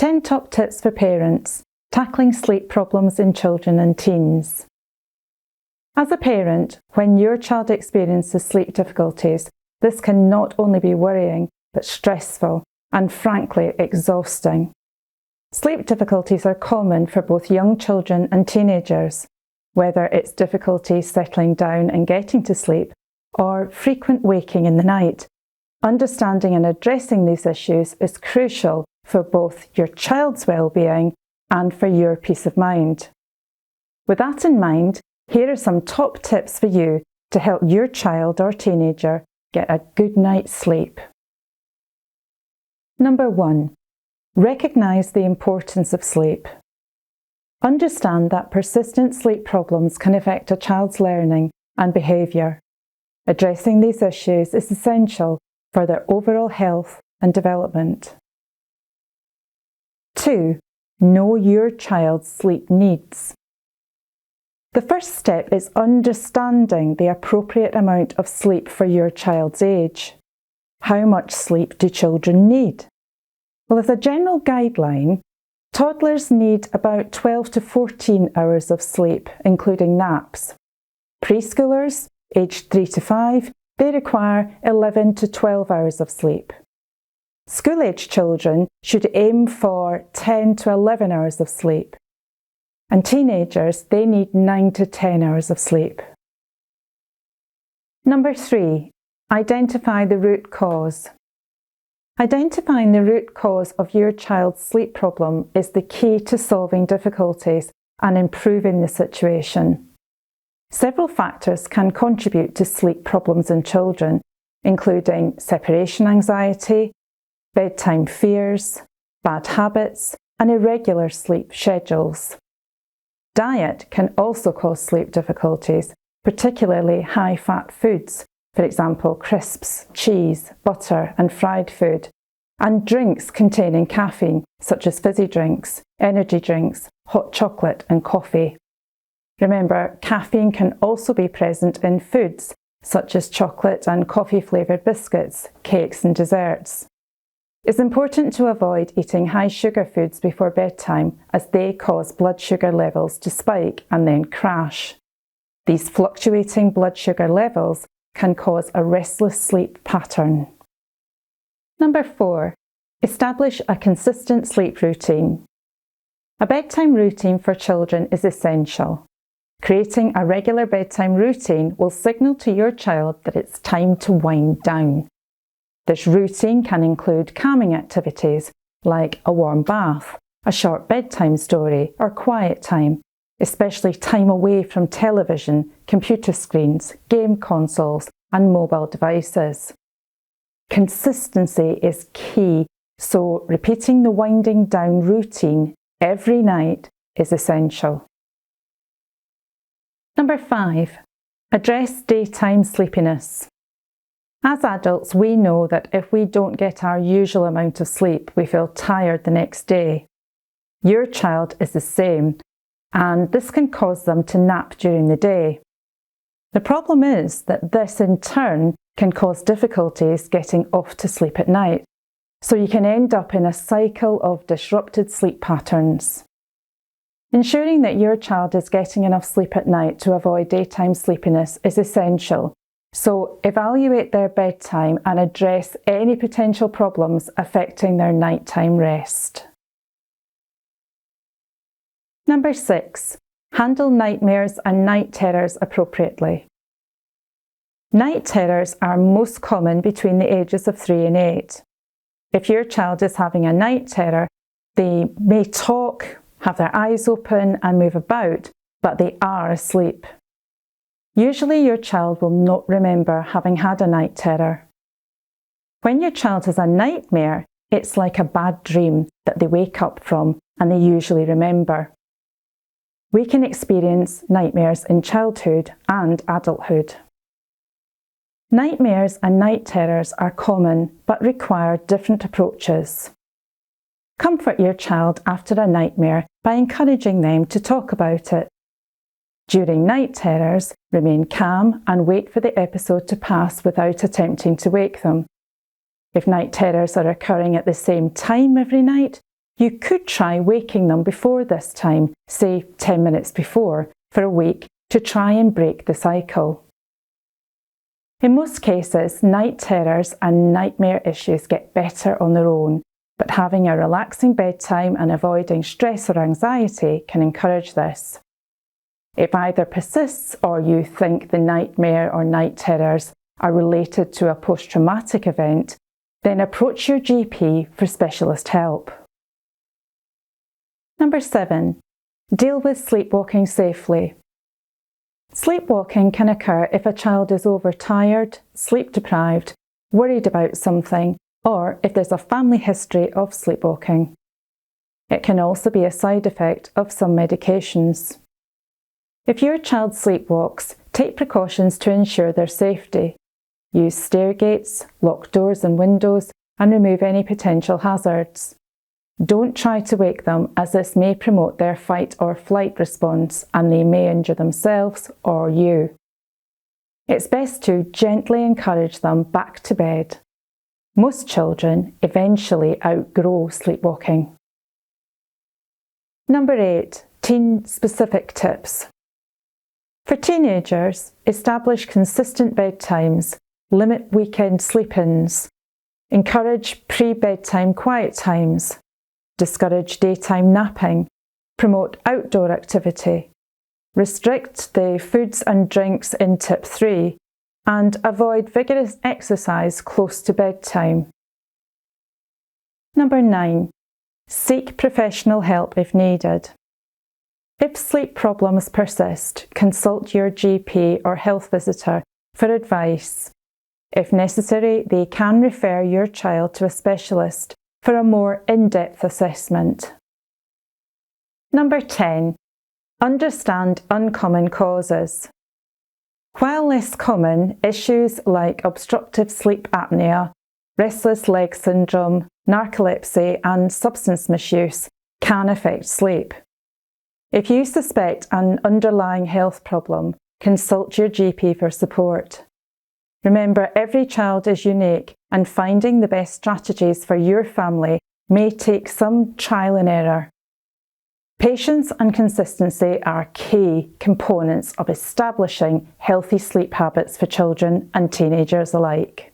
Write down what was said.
10 top tips for parents, tackling sleep problems in children and teens. As a parent, when your child experiences sleep difficulties, this can not only be worrying, but stressful and frankly exhausting. Sleep difficulties are common for both young children and teenagers, whether it's difficulty settling down and getting to sleep, or frequent waking in the night. Understanding and addressing these issues is crucial for both your child's well-being and for your peace of mind. With that in mind, here are some top tips for you to help your child or teenager get a good night's sleep. Number 1. Recognise the importance of sleep. Understand that persistent sleep problems can affect a child's learning and behaviour. Addressing these issues is essential for their overall health and development. 2. Know your child's sleep needs. The first step is understanding the appropriate amount of sleep for your child's age. How much sleep do children need? Well, as a general guideline, toddlers need about 12 to 14 hours of sleep, including naps. Preschoolers, aged 3 to 5, they require 11 to 12 hours of sleep. School-age children should aim for 10 to 11 hours of sleep. And teenagers, they need 9 to 10 hours of sleep. Number 3, identify the root cause. Identifying the root cause of your child's sleep problem is the key to solving difficulties and improving the situation. Several factors can contribute to sleep problems in children, including separation anxiety, bedtime fears, bad habits, and irregular sleep schedules. Diet can also cause sleep difficulties, particularly high-fat foods, for example crisps, cheese, butter and fried food, and drinks containing caffeine such as fizzy drinks, energy drinks, hot chocolate and coffee. Remember, caffeine can also be present in foods such as chocolate and coffee-flavoured biscuits, cakes and desserts. It's important to avoid eating high sugar foods before bedtime as they cause blood sugar levels to spike and then crash. These fluctuating blood sugar levels can cause a restless sleep pattern. Number 4. Establish a consistent sleep routine. A bedtime routine for children is essential. Creating a regular bedtime routine will signal to your child that it's time to wind down. This routine can include calming activities like a warm bath, a short bedtime story, or quiet time, especially time away from television, computer screens, game consoles, and mobile devices. Consistency is key, so repeating the winding down routine every night is essential. Number 5. Address daytime sleepiness. As adults, we know that if we don't get our usual amount of sleep, we feel tired the next day. Your child is the same, and this can cause them to nap during the day. The problem is that this in turn can cause difficulties getting off to sleep at night, so you can end up in a cycle of disrupted sleep patterns. Ensuring that your child is getting enough sleep at night to avoid daytime sleepiness is essential, so evaluate their bedtime and address any potential problems affecting their nighttime rest. Number 6. Handle nightmares and night terrors appropriately. Night terrors are most common between the ages of 3 and 8. If your child is having a night terror, they may talk, have their eyes open and move about, but they are asleep. Usually your child will not remember having had a night terror. When your child has a nightmare, it's like a bad dream that they wake up from and they usually remember. We can experience nightmares in childhood and adulthood. Nightmares and night terrors are common but require different approaches. Comfort your child after a nightmare by encouraging them to talk about it. During night terrors, remain calm and wait for the episode to pass without attempting to wake them. If night terrors are occurring at the same time every night, you could try waking them before this time, say 10 minutes before, for a week to try and break the cycle. In most cases, night terrors and nightmare issues get better on their own, but having a relaxing bedtime and avoiding stress or anxiety can encourage this. If either persists or you think the nightmare or night terrors are related to a post-traumatic event, then approach your GP for specialist help. Number 7. Deal with sleepwalking safely. Sleepwalking can occur if a child is overtired, sleep deprived, worried about something, or if there's a family history of sleepwalking. It can also be a side effect of some medications. If your child sleepwalks, take precautions to ensure their safety. Use stair gates, lock doors and windows, and remove any potential hazards. Don't try to wake them, as this may promote their fight or flight response and they may injure themselves or you. It's best to gently encourage them back to bed. Most children eventually outgrow sleepwalking. Number 8. Teen-specific tips. For teenagers, establish consistent bedtimes, limit weekend sleep-ins, encourage pre-bedtime quiet times, discourage daytime napping, promote outdoor activity, restrict the foods and drinks in tip 3, and avoid vigorous exercise close to bedtime. Number 9. Seek professional help if needed. If sleep problems persist, consult your GP or health visitor for advice. If necessary, they can refer your child to a specialist for a more in-depth assessment. Number 10. Understand uncommon causes. While less common, issues like obstructive sleep apnea, restless leg syndrome, narcolepsy and substance misuse can affect sleep. If you suspect an underlying health problem, consult your GP for support. Remember, every child is unique, and finding the best strategies for your family may take some trial and error. Patience and consistency are key components of establishing healthy sleep habits for children and teenagers alike.